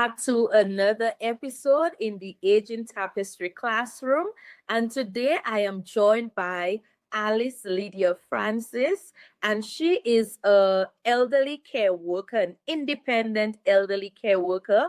back to another episode in the Aging Tapestry Classroom. And today I am joined by Alice Lydia Francis, and she is a elderly care worker, an independent elderly care worker,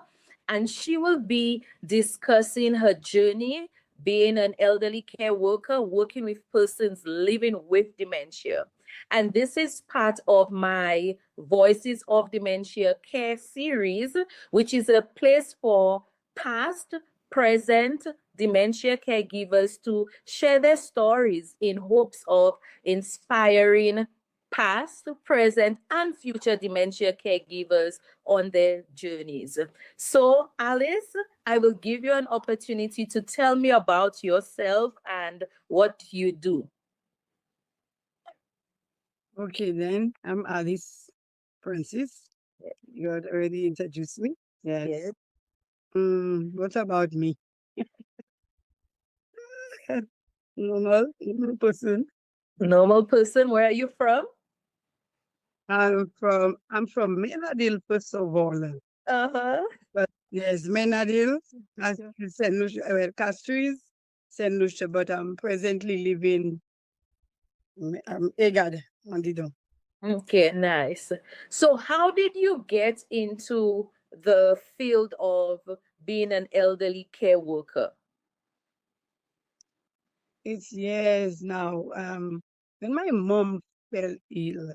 and she will be discussing her journey being an elderly care worker, working with persons living with dementia. And this is part of my Voices of Dementia Care series, which is a place for past, present dementia caregivers to share their stories in hopes of inspiring past, present, and future dementia caregivers on their journeys. So, Alice, I will give you an opportunity to tell me about yourself and what you do. Okay, then I'm Alice Francis. You had already introduced me. Yes. Yes. What about me? Normal person. Normal person. Where are you from? I'm from Menadil, first of all. Uh-huh. But yes, Menadil, Saint Lucia, well, Castries, Saint Lucia, but I'm presently living Egad on the Don. Okay, nice. So how did you get into the field of being an elderly care worker? It's years now. When my mom fell ill,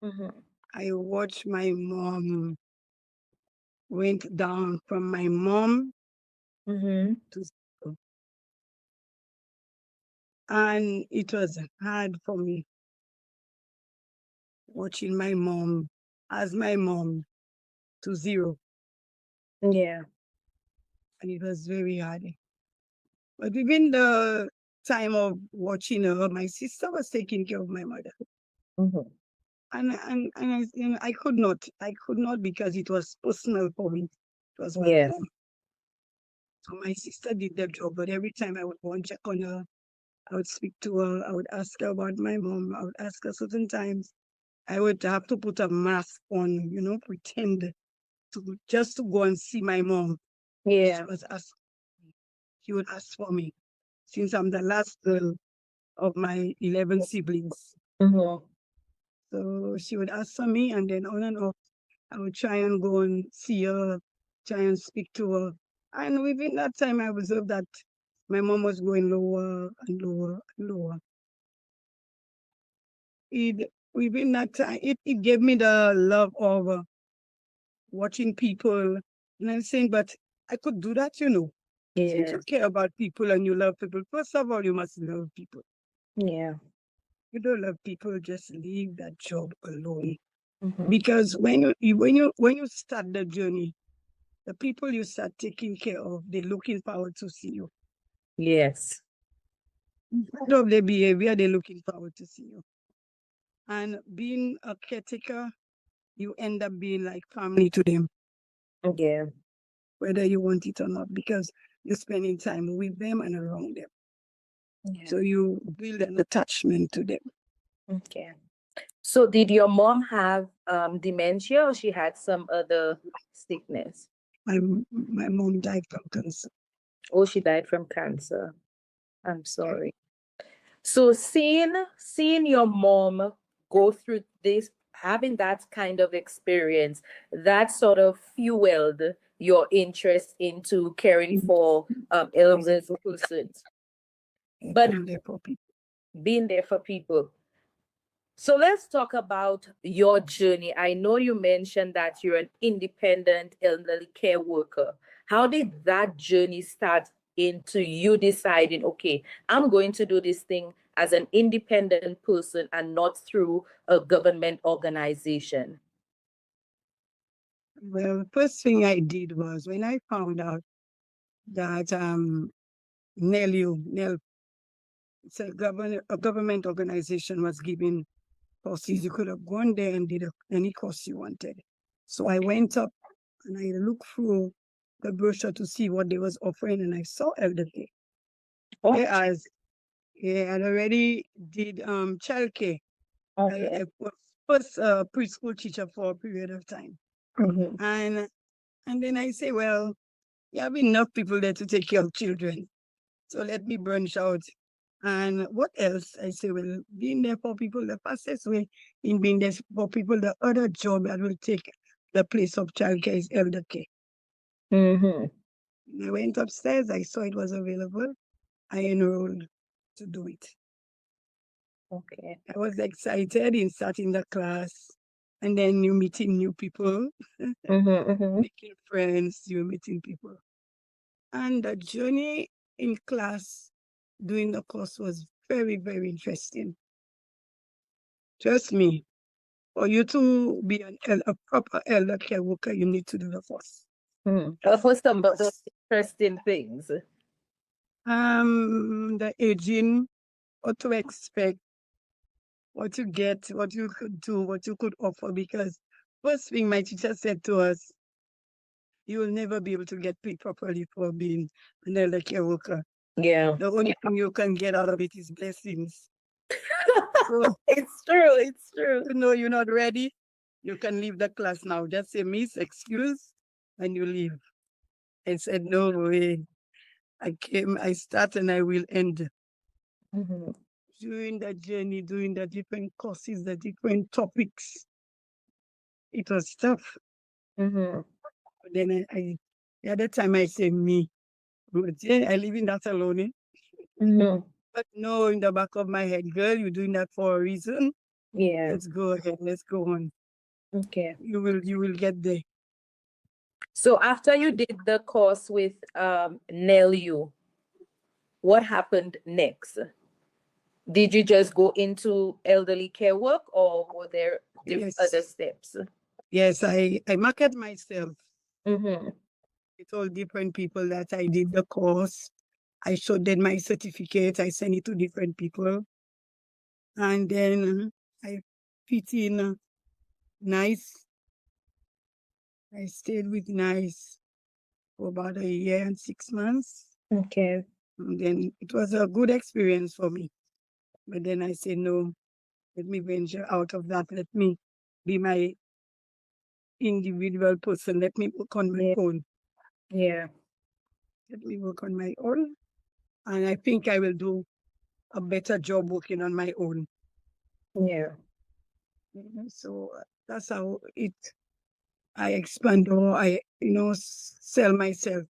Mm-hmm. I watched my mom went down from my mom Mm-hmm. to zero. And it was hard for me watching my mom as my mom to zero. Yeah. And it was very hard. But within the time of watching her, my sister was taking care of my mother. Mm-hmm. And I could not because it was personal for me. It was my Yeah. mom. So my sister did the job, but every time I would go and check on her, I would speak to her, I would ask her about my mom, I would ask her certain times. I would have to put a mask on, pretend to just to go and see my mom. She Yeah. was ask, she would ask for me since I'm the last girl of my 11 siblings. Mm-hmm. So she would ask for me, and then on and off, I would try and go and see her, try and speak to her. And within that time, I observed that my mom was going lower and lower and lower. Within that time, it gave me the love of watching people. And I'm saying, but I could do that. Since Yeah. you care about people and you love people, first of all, you must love people. Yeah. You don't love people, just leave that job alone. Mm-hmm. Because when you start the journey, the people you start taking care of, they're looking forward to see you. Yes. Instead of their behavior, they're looking forward to see you. And being a caretaker, you end up being like family to them, Yeah. whether you want it or not, because you're spending time with them and around them. Yeah. So you build an attachment to them. Okay. So did your mom have dementia or she had some other sickness? My mom died from cancer. Oh, she died from cancer. I'm sorry. So seeing your mom go through this, having that kind of experience, that sort of fueled your interest into caring for elderly persons, but And therefore, people. being there for people. So let's talk about your journey. I know you mentioned that you're an independent elderly care worker. How did that journey start into you deciding, okay, I'm going to do this thing as an independent person and not through a government organization? Well, the first thing I did was when I found out that NEL, it's a government organization, was giving courses. You could have gone there and did any course you wanted. So I went up and I looked through the brochure to see what they was offering, and I saw elderly. Oh, Whereas I had already did childcare. okay. I was first preschool teacher for a period of time. Mhm. And And then I say, well, you have enough people there to take care of children. So let me branch out. And what else? I say, well, being there for people, the fastest way in being there for people, the other job that will take the place of childcare is elder care. Mm-hmm. I went upstairs, I saw it was available. I enrolled to do it. Okay. I was excited in starting the class. And then you meeting new people, Mm-hmm. Mm-hmm. making friends, you're meeting people. And the journey in class doing the course was very, very interesting. Trust me, for you to be a proper elder care worker, you need to do the course. What was some of those interesting things? The aging, what to expect, what you get, what you could do, what you could offer. Because first thing my teacher said to us, you will never be able to get paid properly for being an elder care worker. Yeah. The only thing you can get out of it is blessings. So It's true. It's true. to know you're not ready, you can leave the class now. Just say, Miss, excuse, and you leave. I said, no way. I start and I will end. Mm-hmm. During the journey, doing the different courses, the different topics, it was tough. Mm-hmm. But then the other time I say, me, but yeah, I live in that alone. Eh? Mm-hmm. But no, in the back of my head, girl, you're doing that for a reason. Yeah. Let's go ahead. Let's go on. Okay. You will get there. So after you did the course with Nelu, what happened next? Did you just go into elderly care work or were there other Yes. steps? Yes, I market myself. Mm-hmm. I told different people that I did the course. I showed them my certificate. I sent it to different people. And then I fit in Nice. I stayed with Nice for about a year and 6 months. Okay. And then it was a good experience for me. But then I said, no, let me venture out of that. Let me be my individual person. Let me work on my Yeah. own. Yeah. Let me work on my own. And I think I will do a better job working on my own. Yeah. So that's how I expand or sell myself.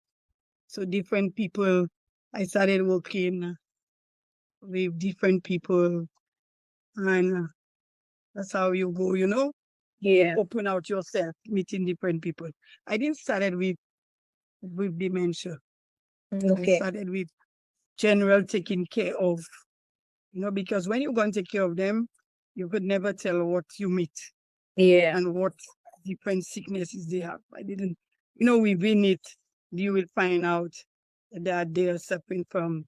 So different people, I started working with different people, and that's how you go, Yeah. open out yourself, meeting different people. I didn't started with dementia. I Okay. started with general taking care of, because when you go and take care of them, you could never tell what you meet Yeah. and what different sicknesses they have. I didn't, within it, you will find out that they are suffering from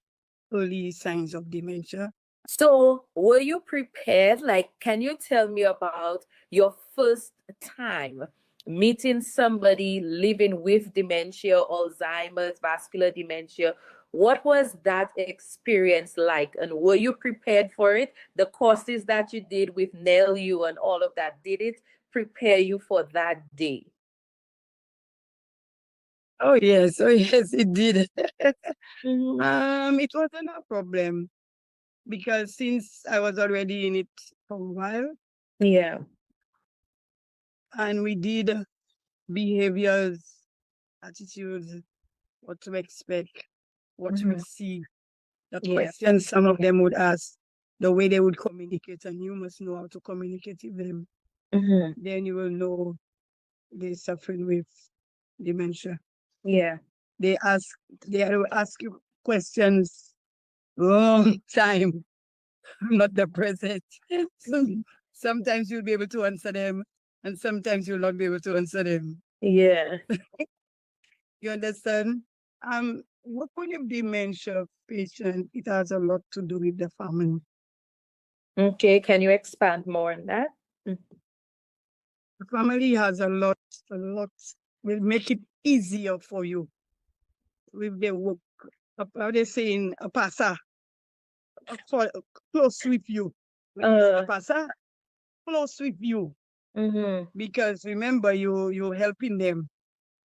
early signs of dementia. So, were you prepared? Like, can you tell me about your first time meeting somebody living with dementia, Alzheimer's, vascular dementia? What was that experience like? And were you prepared for it? The courses that you did with NELU and all of that, did it prepare you for that day? Oh yes, it did. Mhm. It wasn't a problem because since I was already in it for a while, Yeah. and we did behaviors, attitudes, what to expect, what to Mhm. receive, the Yeah. questions some of them would ask, the way they would communicate, and you must know how to communicate with them. Mhm. Then you will know they're suffering with dementia. Yeah. They ask, they will ask you questions long time, not the present. Sometimes you'll be able to answer them, and sometimes you'll not be able to answer them. Yeah. You understand? Working with dementia patient, it has a lot to do with the family. Okay. Can you expand more on that? Mm. The family has a lot, will make it easier for you with their work. How they saying, a passa, for close with you. When you say Uh, passa, close with you. mhm. Because remember, you're helping them.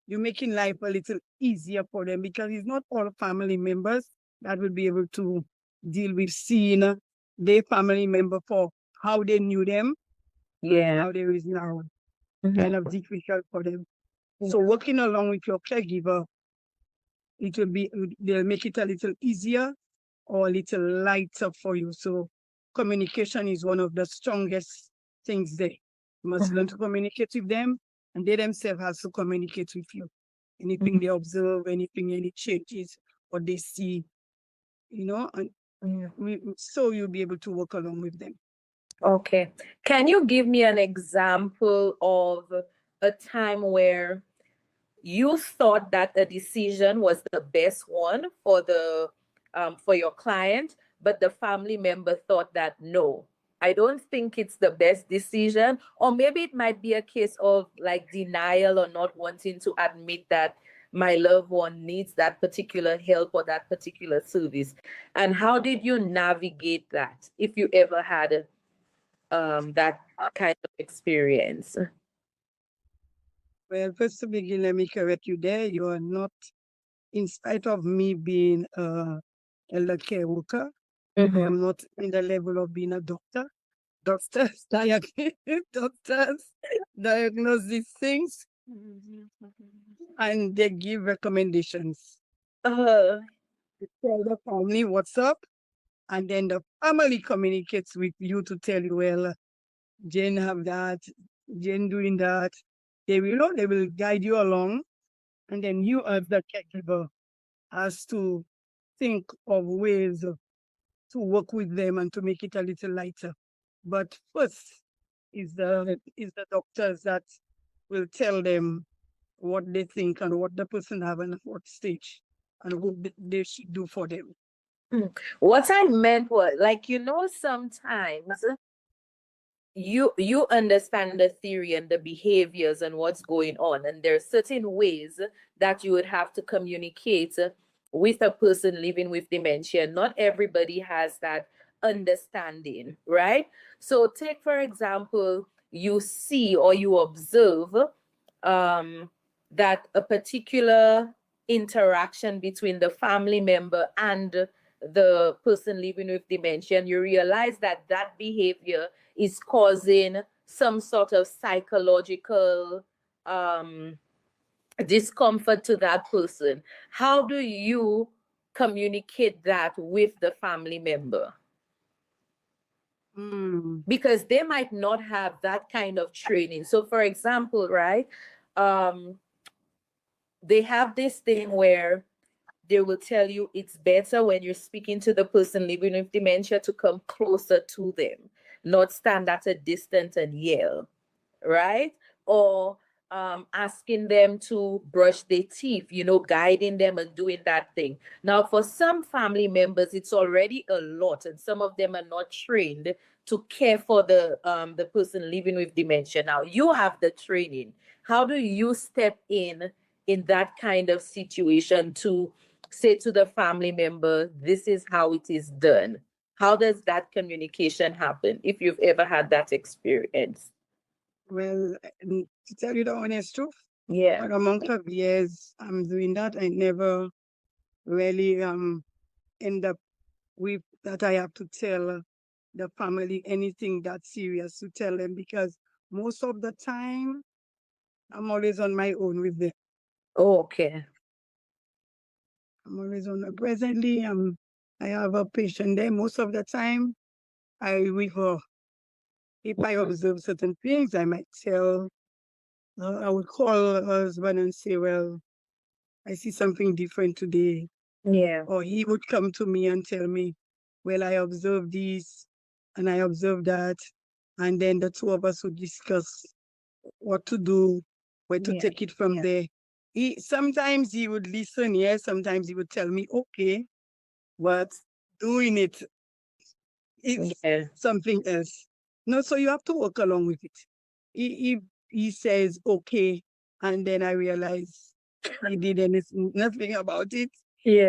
you're making life a little easier for them, because it's not all family members that will be able to deal with seeing their family member for how they knew them and Yeah. how there is now. Mhm. Kind of difficult for them. So working along with your caregiver, they'll make it a little easier or a little lighter for you. So communication is one of the strongest things there. You must learn Mhm. to communicate with them, and they themselves have to communicate with you. Anything Mhm. they observe, any changes, what they see, and Mhm. so you'll be able to work along with them. Okay. Can you give me an example of a time where you thought that a decision was the best one for the for your client, but the family member thought that no, I don't think it's the best decision, or maybe it might be a case of like denial or not wanting to admit that my loved one needs that particular help or that particular service. And how did you navigate that, if you ever had that kind of experience? Well, first to begin, let me correct you there. You are not, in spite of me being a elder care worker, I Mm-hmm. am not in the level of being a doctor. Doctors, doctors diagnose these things and they give recommendations. Uh, They tell the family what's up, and then the family communicates with you to tell you, well, Jane have that, Jane doing that. They will guide you along, and then you as the caregiver has to think of ways to work with them and to make it a little lighter. But first is the doctors that will tell them what they think and what the person have and at what stage and what they should do for them. what I meant was, like, sometimes you understand the theory and the behaviors and what's going on, and there are certain ways that you would have to communicate with a person living with dementia. Not everybody has that understanding, right? So take for example, you see or you observe um that a particular interaction between the family member and the person living with dementia, and you realize that that behavior is causing some sort of psychological um, discomfort to that person. How do you communicate that with the family member? Mm. Because they might not have that kind of training. So, for example, right, um, they have this thing where they will tell you it's better when you're speaking to the person living with dementia to come closer to them, not stand at a distance and yell, right? Or asking them to brush their teeth, guiding them and doing that thing. Now, for some family members, it's already a lot, and some of them are not trained to care for the person living with dementia. Now, you have the training. How do you step in that kind of situation to say to the family member, this is how it is done? How does that communication happen if you've ever had that experience? Well, to tell you the honest truth, Yeah. for the amount of years I'm doing that, I never really end up with that I have to tell the family anything that serious to tell them, because most of the time I'm always on my own with them. Okay. I'm always on. Presently, I have a patient there. Most of the time, I with her. If I observe certain things, I might tell. I would call her husband and say, "Well, I see something different today." Yeah. Or he would come to me and tell me, "Well, I observed this and I observed that," and then the two of us would discuss what to do, where to Yeah. take it from there. Sometimes he would listen, yes. Sometimes he would tell me, "Okay," but doing it, it's Yeah. something else. No, so you have to work along with it. If he says okay, and then I realize he did nothing about it,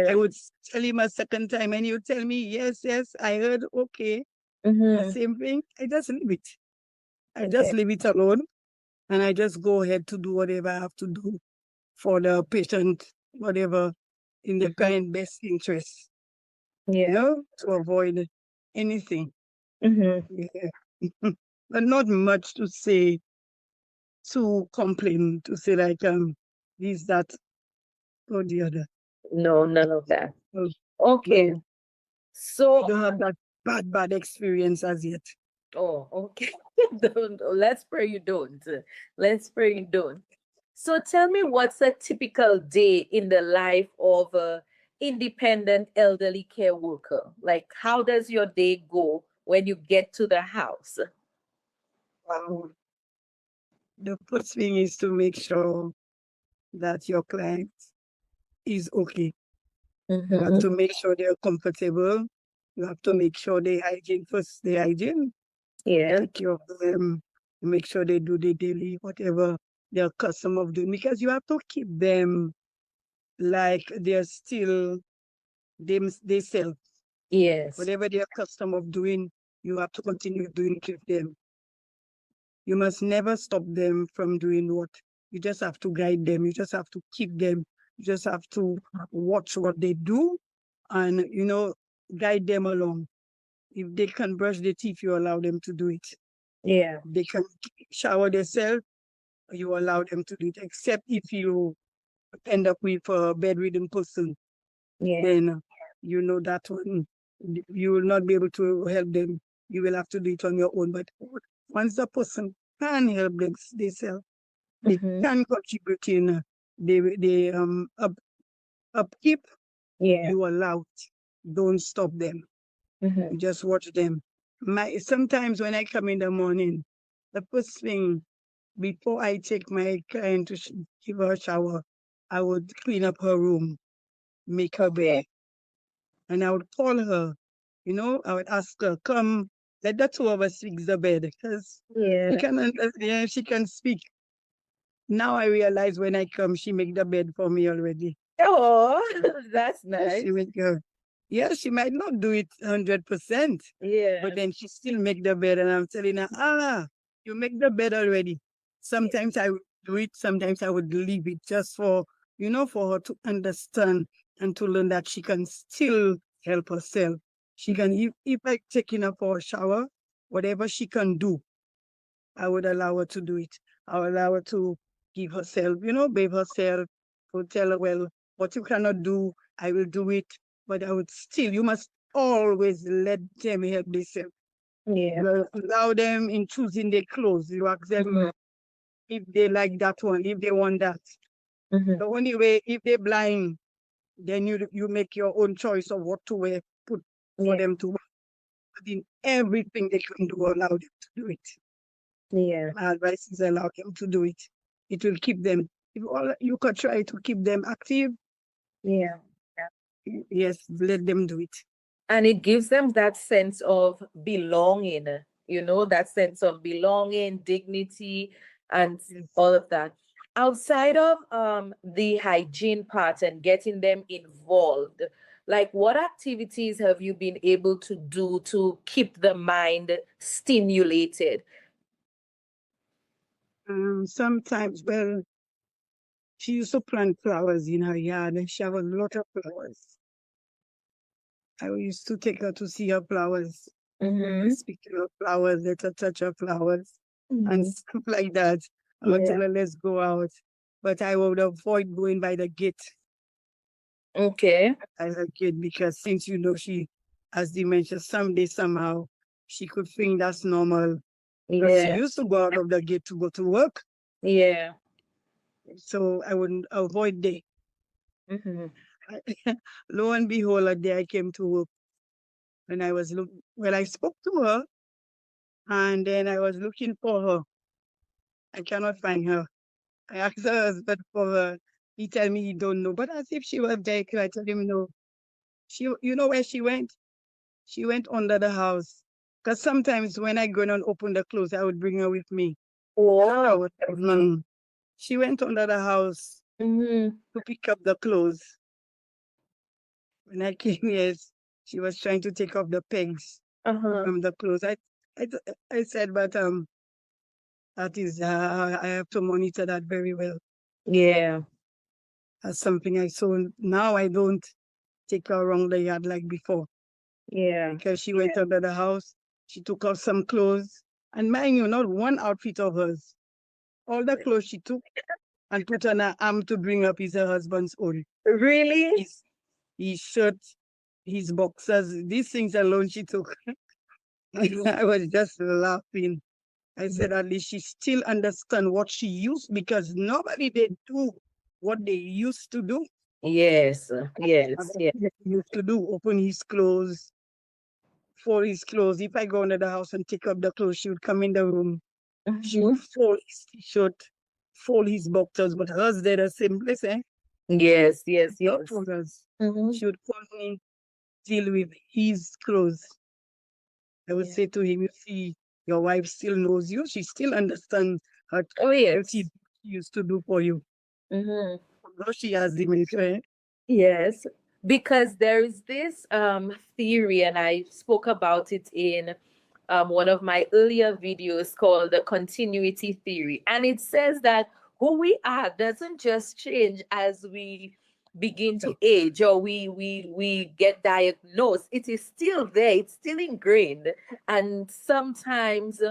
I Yeah. would tell him a second time, and he would tell me, yes, yes, I heard, okay, the Mm-hmm. same thing. I just leave it. I just Okay. leave it alone, and I just go ahead to do whatever I have to do for the patient, whatever, in the client best interest, Yeah. to avoid anything. Mm-hmm. Yeah. But not much to say, to complain, to say like, this, that, or the other. No, none of that. Well, Okay. no, I So, don't have that bad experience as yet. oh, okay. Don't, let's pray you don't. Let's pray you don't. So tell me, what's a typical day in the life of a independent elderly care worker? Like, how does your day go when you get to the house? Wow. The first thing is to make sure that your client is okay. You have Mm-hmm. to make sure they're comfortable. You have to make sure they hygiene first, they hygiene, Yeah. take care of them, make sure they do the daily, whatever they're accustomed of doing, because you have to keep them like they're still they self. Yes. Whatever they're accustomed of doing, you have to continue doing with them. You must never stop them from doing what. You just have to guide them. You just have to keep them. You just have to watch what they do and, guide them along. If they can brush their teeth, you allow them to do it. Yeah. They can shower themselves, you allow them to do it, except if you end up with a bedridden person, Yeah. then that one, you will not be able to help them. You will have to do it on your own. But once the person can help themselves, they Mm-hmm. can contribute in upkeep, Yeah. you allow it. Don't stop them. Mm-hmm. You just watch them. Sometimes when I come in the morning, the first thing before I take my client to give her a shower, I would clean up her room, make her bed, and I would call her. I would ask her, come, let the two of us fix the bed, because Yeah. she can speak. Now I realize when I come, she make the bed for me already. Oh, that's Yes, she nice. make her. Yeah, she might not do it 100%, but Yeah. then she still make the bed, and I'm telling her, you make the bed already. Sometimes I would do it, sometimes I would leave it just for her to understand and to learn that she can still help herself. She can, if I taking her for a shower, whatever she can do, I would allow her to do it. I would allow her to give herself, bathe herself, to tell her, well, what you cannot do, I will do it. But I would still, you must always let them help themselves. Yeah. You allow them in choosing their clothes. You ask them if they like that one, if they want that. Mm-hmm. The only way, if they're blind, then you make your own choice of what to wear, put for Yeah. them to wear. But in everything they can do, allow them to do it. Yeah. My advice is allow them to do it. It will keep them. If all you could try to keep them active, Yeah. yes, let them do it. And it gives them that sense of belonging, that sense of belonging, dignity, and Yes. all of that. Outside of the hygiene part and getting them involved, like what activities have you been able to do to keep the mind stimulated? Sometimes, well, she used to plant flowers in her yard, and she have a lot of flowers. I used to take her to see her flowers, Mm-hmm. speak to her flowers, let her touch her flowers, and Mm-hmm. stuff like that. I would tell Yeah. her, let's go out. But I would avoid going by the gate. Okay. As a kid, because since she has dementia, someday somehow she could think that's normal. Because she Yeah. used to go out of the gate to go to work, Yeah. so I would avoid day. Mm-hmm. Lo and behold, a day I came to work when I was well, I spoke to her, and then I was looking for her. I cannot find her. I asked her husband for her. He tell me he don't know, but as if she was there, I told him no. You know where she went? She went under the house. Because sometimes when I go and open the clothes, I would bring her with me. I Wow. would, she went under the house Mm-hmm. to pick up the clothes. When I came, yes, she was trying to take off the pegs Uh-huh. from the clothes. I, I said, but that is, I have to monitor that very well. Yeah. as something I saw. Now I don't take her around the yard like before Yeah. because she went under the house. She took off some clothes. And mind you, not one outfit of hers. All the clothes she took and put on her arm to bring up is her husband's own. Really? His shirt, his boxers, these things alone she took. I was just laughing. I said, at least she still understand what she used because nobody did do what they used to do. Yes, yes, yes. They used to do, open his clothes, fold his clothes. If I go into the house and take up the clothes, she would come in the room. She would fold his t-shirt, fold his boxers, but hers did the same place, eh? Yes, yes, Not yes. for us. Mm-hmm. She would call me, deal with his clothes. I would Yeah. say to him, you see, your wife still knows you. She still understands her Oh, yes. she used to do for you. Mm-hmm. Although she has dementia, eh? Yes, because there is this theory, and I spoke about it in one of my earlier videos called the continuity theory. And it says that who we are doesn't just change as we begin to age or we get diagnosed. It is still there, it's still ingrained. And sometimes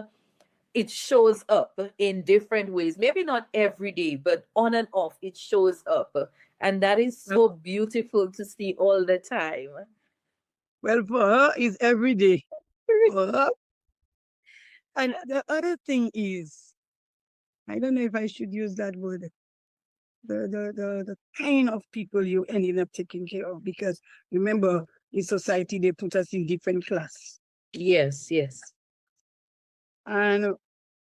it shows up in different ways. Maybe not every day, but on and off, it shows up. And that is so beautiful to see all the time. Well, for her, it's every day. For her. And the other thing is, I don't know if I should use that word, the kind of people you ended up taking care of. Because remember, in society, they put us in different class. Yes, yes. And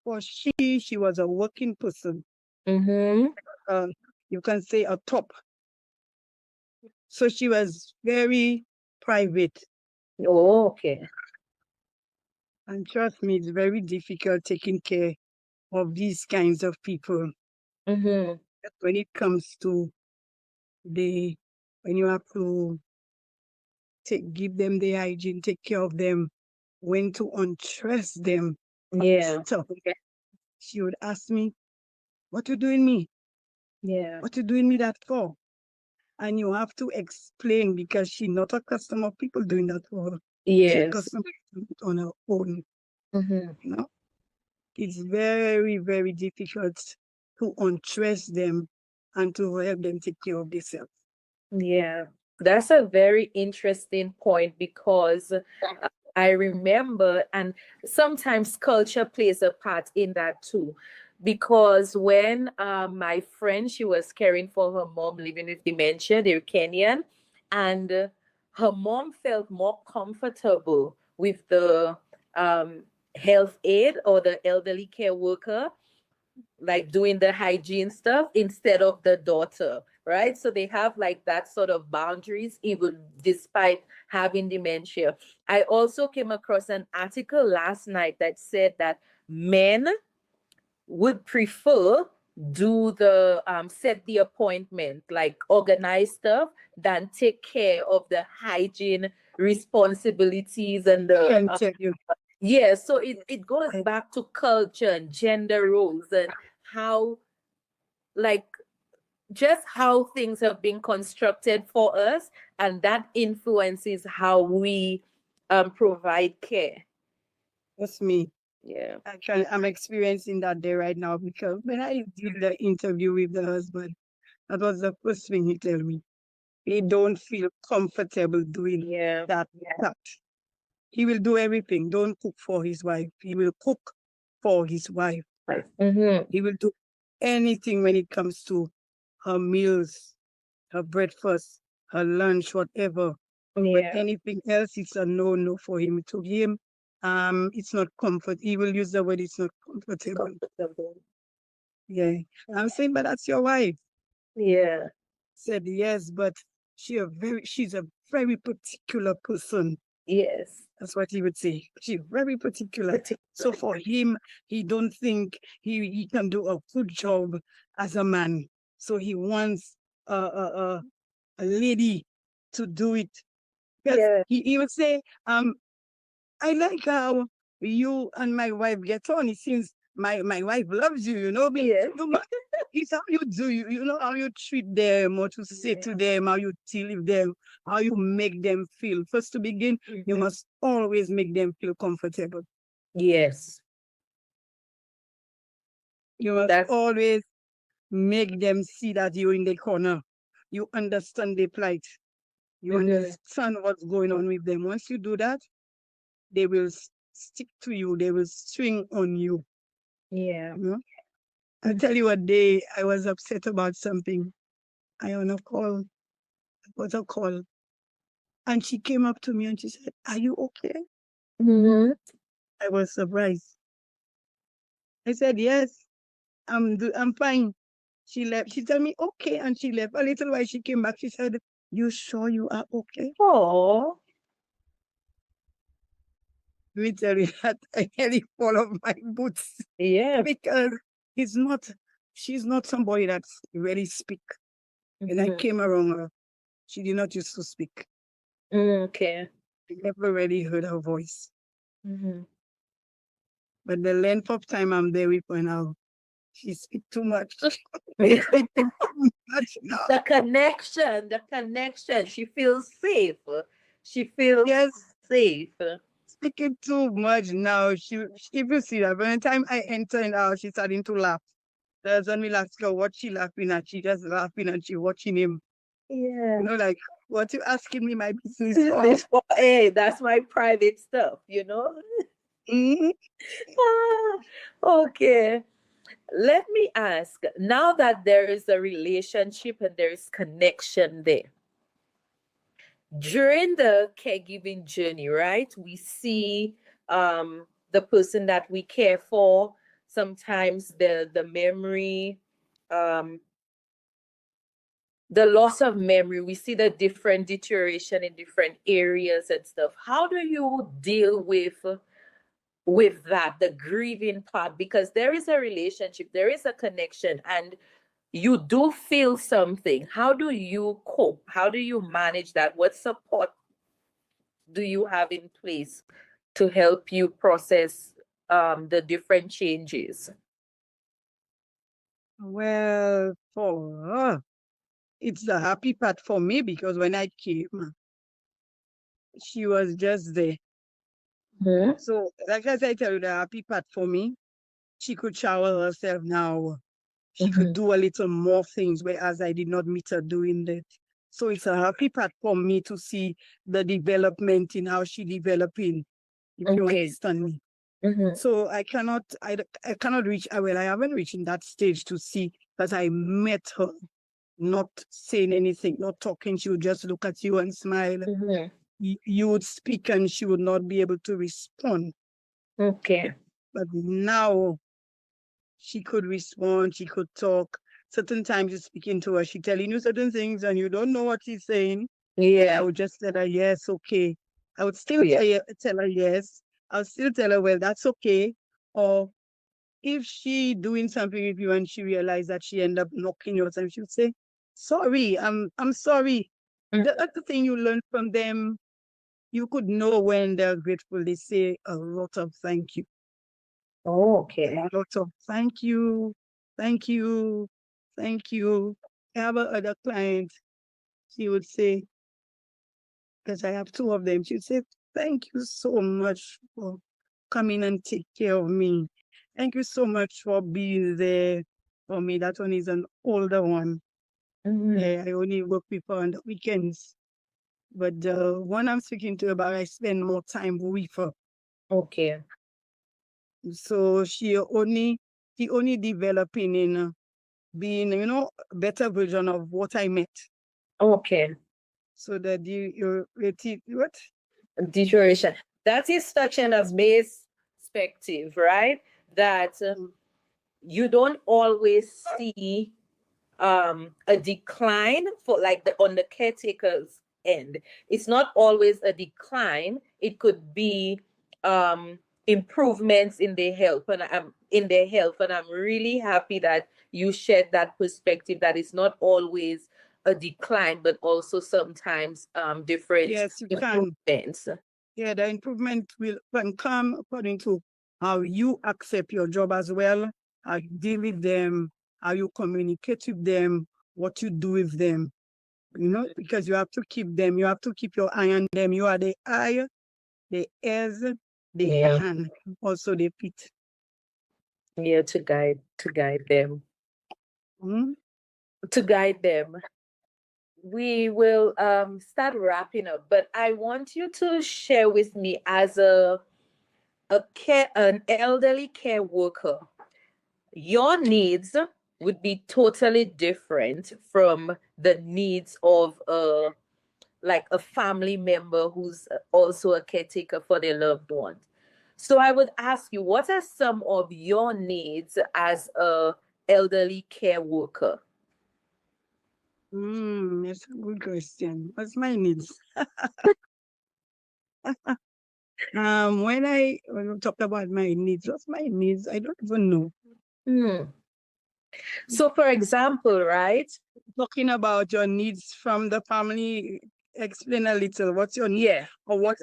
for she was a working person. Mm-hmm. Uh, you can say a top. So she was very private. Oh, okay. And trust me, it's very difficult taking care of these kinds of people. Mm-hmm. When it comes to the, when you have to give them the hygiene, take care of them, when to undress them, Yeah, stuff. She would ask me, what you doing me? yeah. What you doing me that for? And you have to explain because she's not accustomed of people doing that for her. She's Yes. accustomed to do it on her own, Mm-hmm. you know? It's very, very difficult to undress them and to help them take care of themselves. Yeah, that's a very interesting point because I remember, and sometimes culture plays a part in that too. Because when my friend, she was caring for her mom living with dementia, they're Kenyan, and her mom felt more comfortable with the health aide or the elderly care worker like doing the hygiene stuff instead of the daughter, right? So they have like that sort of boundaries, even despite having dementia. I also came across an article last night that said that men would prefer do the set the appointment, like organize stuff, than take care of the hygiene responsibilities and I the can tell you, yeah, so it goes back to culture and gender roles and how like just how things have been constructed for us, and that influences how we provide care. that's me. Yeah. I'm experiencing that day right now because when I did the interview with the husband, that was the first thing he told me. He don't feel comfortable doing Yeah. that. He will do everything. Don't cook for his wife. He will cook for his wife. Mm-hmm. He will do anything when it comes to her meals, her breakfast, her lunch, whatever. But Yeah. anything else, it's a no for him. To him, it's not comfort. He will use the word it's not comfortable. Comfortable. Yeah. I'm saying, but that's your wife. Yeah. Said yes, but she's a very particular person. Yes. That's what he would say. She's very particular. So for him, he don't think he can do a good job as a man. So he wants a lady to do it. Because Yeah. he would say, I like how you and my wife get on. It seems my wife loves you, you know me. Yes. It's how you do, you know how you treat them, what you say to them, how you deal with them, how you make them feel. First to begin, you must always make them feel comfortable. Yes. You must That's always make them see that you're in the corner. You understand their plight. You understand what's going on with them. Once you do that, they will stick to you. They will swing on you. yeah. You know? I'll tell you a day I was upset about something. I on a call, was a call, and she came up to me and she said, "Are you okay?" Mm-hmm. I was surprised. I said, "Yes, I'm fine." She left. She told me, "Okay," and she left. A little while she came back. She said, "You sure you are okay?" Oh, Let me tell you that I nearly fall off my boots yeah. because it's not. She's not somebody that's really speak. When I came around her, she did not used to speak. Okay. I never really heard her voice. Mm-hmm. But the length of time I'm there with her now, she speak too much. She speak too much now. The connection. She feels safe. She feels Yes, safe. speaking too much now. If you see that, by the time I enter in the house, she's starting to laugh. There's when we ask her what she laughing at, she just laughing and she watching him. Yeah. You know, like, what you asking me my business for? Hey, that's my private stuff, you know? Mhm. Ah, okay. Let me ask, now that there is a relationship and there is connection there, during the caregiving journey, right? We see the person that we care for, sometimes the memory, um the loss of memory, we see the different deterioration in different areas and stuff. How do you deal with that, the grieving part? Because there is a relationship, there is a connection, and you do feel something. How do you cope? How do you manage that? What support do you have in place to help you process the different changes? Well, for her, it's the happy part for me because when I came, she was just there. Hmm. So, like as I tell you, the happy part for me, she could shower herself now. She could Hmm. do a little more things, whereas I did not meet her doing that. So it's a happy part for me to see the development in how she developing, if you Okay. understand me. Hmm. So I cannot reach, well, I haven't reached in that stage to see that I met her, not saying anything, not talking. She would just look at you and smile. Hmm. You would speak and she would not be able to respond. Okay. But now she could respond, she could talk. Certain times you're speaking to her, she telling you certain things and you don't know what she's saying. I Yeah. would just tell her, yes, okay. I would still tell her yes. I'll still tell her, well, that's okay. Or if she doing something with you and she realized that she end up knocking you or something, she would say, sorry, I'm sorry. That's the thing you learn from them. You could know when they're grateful. They say a lot of thank you. Oh, okay. A lot of thank you, thank you, thank you. I have another client, she would say, because I have two of them, she would say, thank you so much for coming and take care of me. Thank you so much for being there for me. That one is an older one. Hmm. Yeah, I only work with her on the weekends. But the one I'm speaking to about, I spend more time with her. Okay. So she only developing in being, a better version of what I met. Okay. So that what? Deterioration. That is such an amazing perspective, right? That you don't always see a decline for like the on the caretaker's end. It's not always a decline. It could be improvements in their health, and I'm really happy that you shared that perspective, that it's not always a decline but also sometimes different Yes, you can. improvements. Yeah, the improvement will can come according to how you accept your job as well, how you deal with them, how you communicate with them, what you do with them. Because you have to keep them, you have to keep your eye on them. You are the eye, the ears, the hand, also the feet. Yeah, to guide them. To guide them. We will start wrapping up, but I want you to share with me as an elderly care worker, your needs would be totally different from the needs of like a family member who's also a caretaker for their loved ones. So I would ask you, what are some of your needs as a elderly care worker? That's a good question. What's my needs? When we talk about my needs, what's my needs? I don't even know. So, for example, right? Talking about your needs from the family, explain a little. What's your need? Or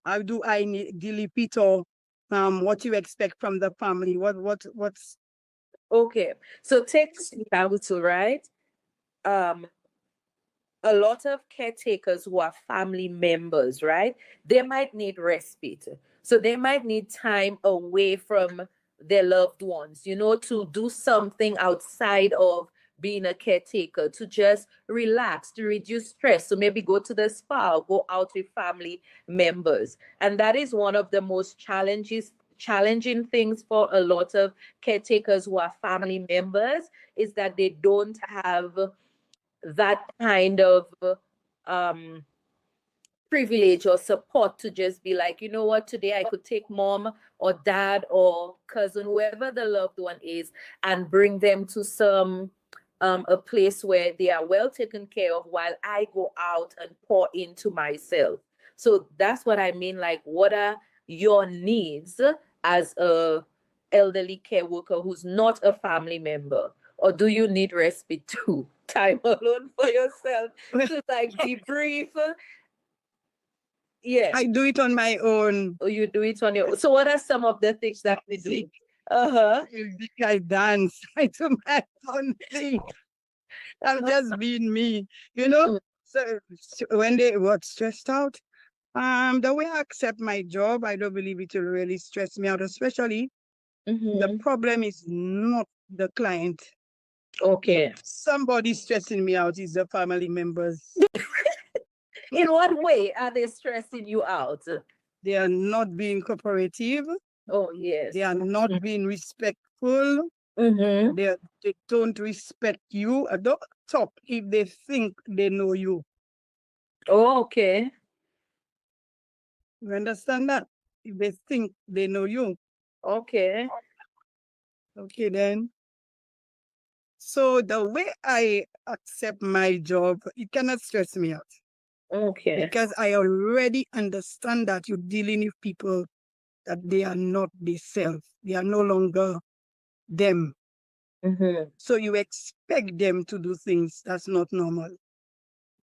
how do I deal with it, or what you expect from the family? What's Okay. So take example, right? Um, a lot of caretakers who are family members, right? They might need respite. So they might need time away from their loved ones, to do something outside of being a caretaker, to just relax, to reduce stress. So maybe go to the spa, or go out with family members. And that is one of the most challenging things for a lot of caretakers who are family members, is that they don't have that kind of um privilege or support to just be like, you know what, today I could take mom or dad or cousin, whoever the loved one is, and bring them to some a place where they are well taken care of while I go out and pour into myself. So that's what I mean, like, what are your needs as a elderly care worker who's not a family member? Or do you need respite too? Time alone for yourself to like debrief. Yeah. I do it on my own. Oh, you do it on your own. So what are some of the things that we do? Uh-huh. I dance. I do my own thing. I'm just being me, you know. So when they were stressed out, the way I accept my job, I don't believe it will really stress me out. Especially the problem is not the client. Okay. Somebody stressing me out is the family members. In what way are they stressing you out? They are not being cooperative. Oh, yes. They are not being respectful. They don't respect you. Don't talk if they think they know you. Oh, okay. You understand that? If they think they know you. Okay. Okay, then. So the way I accept my job, it cannot stress me out. Okay. Because I already understand that you're dealing with people that they are not themselves. They are no longer them. So you expect them to do things that's not normal.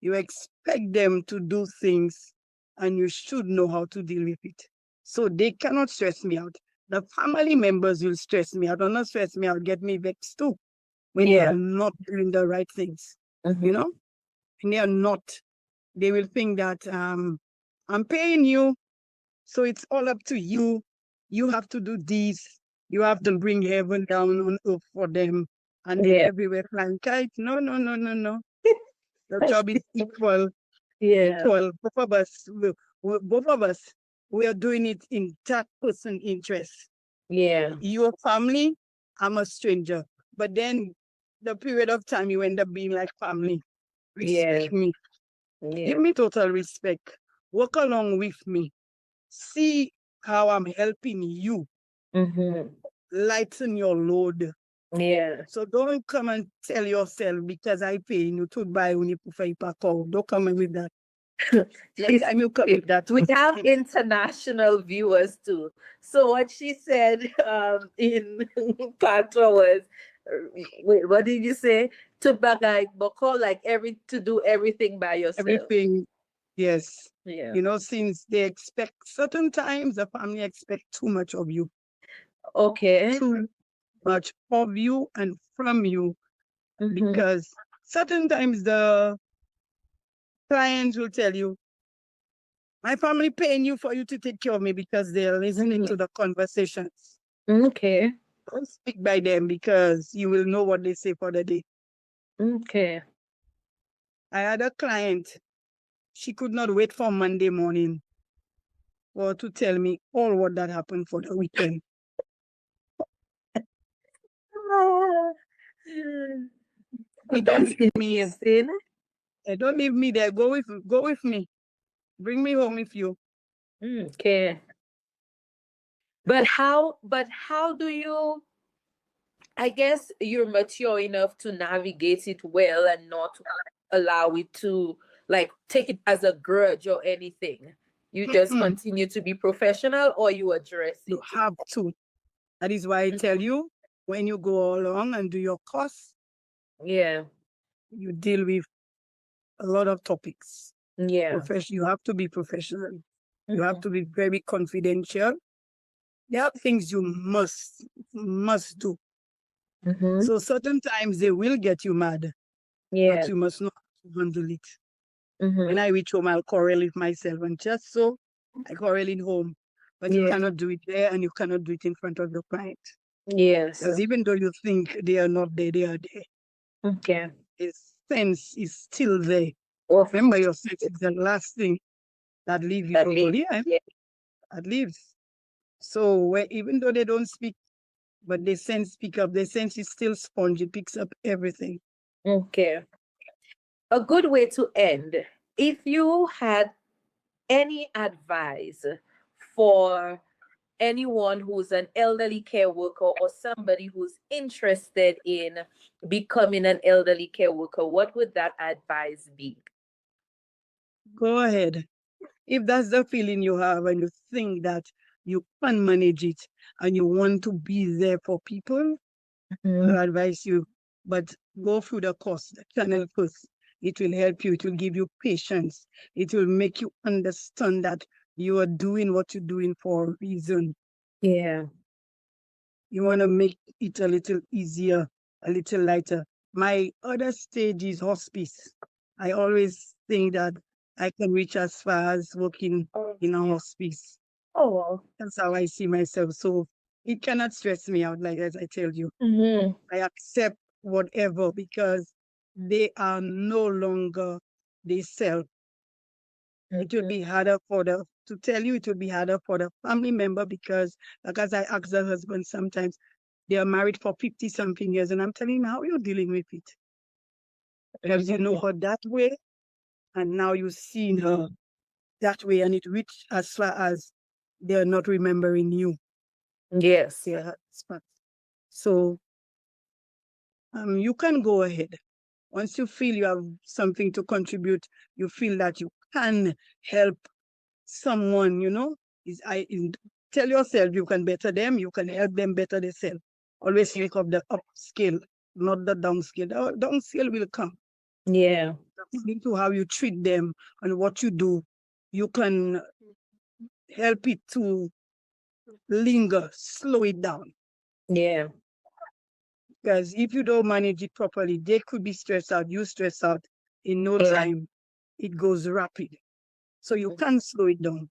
You expect them to do things, and you should know how to deal with it. So they cannot stress me out. The family members will stress me out. Or not stress me out, get me vexed too, when they are not doing the right things. You know? And they are not. They will think that I'm paying you, so it's all up to you. You have to do this. You have to bring heaven down on earth for them. And they're everywhere flying kites. No, no, no, no, no. The job is equal. Equal. Both of us, we are doing it in that person's interest. Your family, I'm a stranger. But then the period of time you end up being like family. Respect me. Give me total respect. Work along with me. See how I'm helping you. Lighten your load. So don't come and tell yourself because I pay you to buy when you prefer call. Don't come in with that. Next time you come with that. We have international viewers too. So what she said in Patois was, wait, what did you say? To bagay boko, like to do everything by yourself. Everything, yes. Yeah. You know, since they expect certain times, the family expect too much of you. Okay. too much of you and from you, because certain times the clients will tell you, my family paying you for you to take care of me because they're listening to the conversations. Okay. Don't speak by them because you will know what they say for the day. Okay. I had a client, she could not wait for Monday morning or to tell me all what that happened for the weekend. He don't That's leave me here. insane. Don't leave me there. Go with me. Bring me home with you. Okay. But how do you, I guess you're mature enough to navigate it well and not allow it to like take it as a grudge or anything. You just Mm. continue to be professional or you address You it. have to. That is why I tell you, when you go along and do your course, Yeah. you deal with a lot of topics. Yeah. You have to be professional. You have to be very confidential. There are things you must do. Mm-hmm. So certain times they will get you mad, but Yeah. you must know how to handle it. Mm-hmm. When I reach home, I'll quarrel with myself, and just so I quarrel in home. But you Yeah. cannot do it there, and you cannot do it in front of your client. Yes. Because even though you think they are not there, they are there. Okay. His sense is still there. Well, Remember, your sense is the last thing that leaves you at least. totally, yeah, Yeah. that leaves. So even though they don't speak, but they sense speak up, their sense is still sponge. It picks up everything. Okay. A good way to end. If you had any advice for anyone who's an elderly care worker or somebody who's interested in becoming an elderly care worker, what would that advice be? Go ahead. If that's the feeling you have and you think that you can manage it and you want to be there for people, I advise you, but go through the course, the channel first. It will help you. It will give you patience. It will make you understand that you are doing what you're doing for a reason. Yeah. You want to make it a little easier, a little lighter. My other stage is hospice. I always think that I can reach as far as working in a hospice. Oh. That's how I see myself. So it cannot stress me out, like as I tell you. Mm-hmm. I accept whatever because they are no longer they self. It will be harder for to tell you, it will be harder for the family member because, like as I ask the husband sometimes, they are married for 50 something years, and I'm telling him, how are you dealing with it? Because you know her that way, and now you've seen her that way, and it reached as far as they're not remembering you. Yes. Yeah, so you can go ahead. Once you feel you have something to contribute, you feel that you can help someone, tell yourself you can better them, you can help them better themselves. Always think of the up skill, not the down skill. The down skill will come. Yeah. According to how you treat them and what you do, you can help it to linger, slow it down. Yeah. Because if you don't manage it properly, they could be stressed out, you stress out. In no time, it goes rapid. So you can slow it down.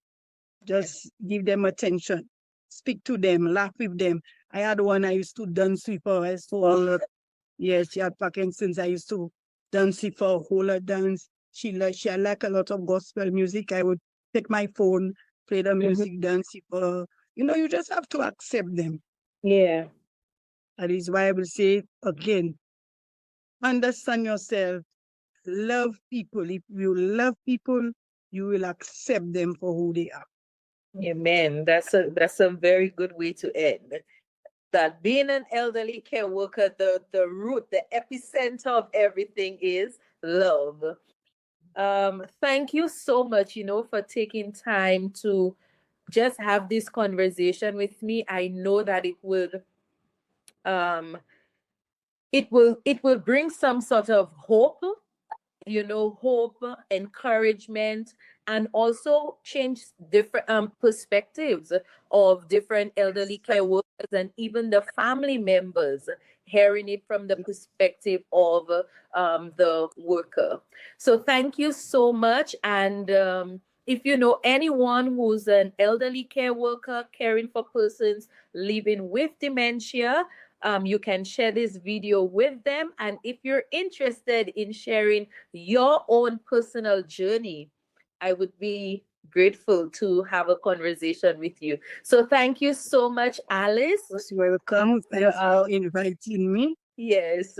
Just give them attention. Speak to them, laugh with them. I had one I used to dance with her. I used to all her. Yes, she had Parkinson's. I used to dance with her, hold her dance. She had like a lot of gospel music. I would take my phone, play the music, dance with her. You just have to accept them. Yeah. That is why I will say again, understand yourself, love people. If you love people, you will accept them for who they are. Amen. That's a very good way to end. That being an elderly care worker, the root, the epicenter of everything is love. Thank you so much, for taking time to just have this conversation with me. I know that um it will bring some sort of hope hope, encouragement, and also change different perspectives of different elderly care workers and even the family members, hearing it from the perspective of the worker. So thank you so much. And if you know anyone who's an elderly care worker caring for persons living with dementia, you can share this video with them. And if you're interested in sharing your own personal journey, I would be grateful to have a conversation with you. So thank you so much, Alice. Most welcome. Thanks for inviting me. Yes.